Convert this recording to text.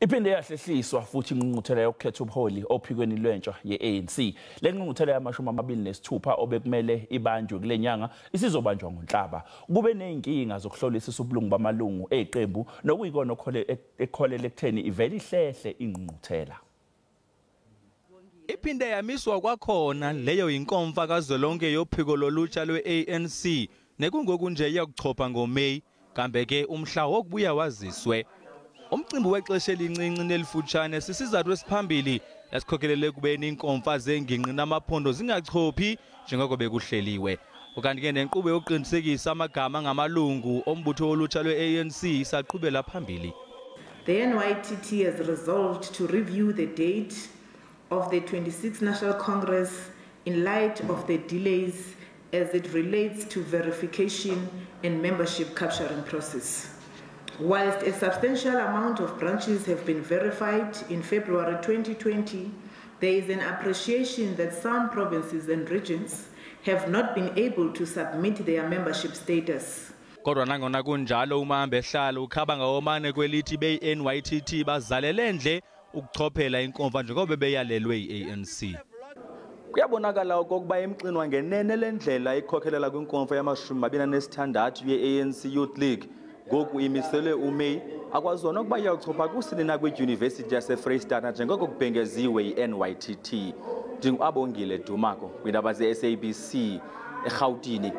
Iphinde yahlehliswa futhi ingqungquthela yokukhetha ubuholi ophikweni lwentsha ye-ANC. Le ngqungquthela yama-26 obekumele ibanjwe kule nyanga isizobanjwa ngoNhlaba. Kube nezinkinga zokuhlolisisa ubulungu bamalungu eqembu nokuyikona ekholele ekutheni ivele ihlehle ingqungquthela. Iphinde yamiswa kwakhona leyo inkomfa kazwelonke yophiko lolutsha lwe-ANC nekungoku nje yakuchopha ngoMeyi kambe ke umhla wokubuya waziswe. Umcimbi wexesha elincinci nelifutshane sisizathu esiphambili esikhokhelele kubeni inkomfa zenginqi namaphondo zingachophi njengoko bekuhleliwe. Ukanti ke nenkqubo yokuqinisekisa amagama ngamalungu ombutho wolutsha lwe-ANC isaqhubela phambili. The NYTT has resolved to review the date of the 26th National Congress in light of the delays as it relates to verification and membership capturing process. Whilst a substantial amount of branches have been verified in February 2020, there is an appreciation that some provinces and regions have not been able to submit their membership status. Kodwa nangona kunjalo uMahamba ehlala ukhaba ngawomane kwelithi be-NYTT bazalele ndle ukuchophela inkomfa njengoba beyalelwe yi-ANC. Kuyabonakala okokuba imxinwa ngenene lendlela ikhokhelela kwinkomfa yama-26 ye-ANC Youth League ngoku imiselwe uMeyi akwazona ukuba iyawuchopha kusini na kwidyunivesithi yaseFreystata njengoko kubhengeziwe yi-NYTT. Ndingabongile Dumako kwiindaba ze-SABC eRhawutini.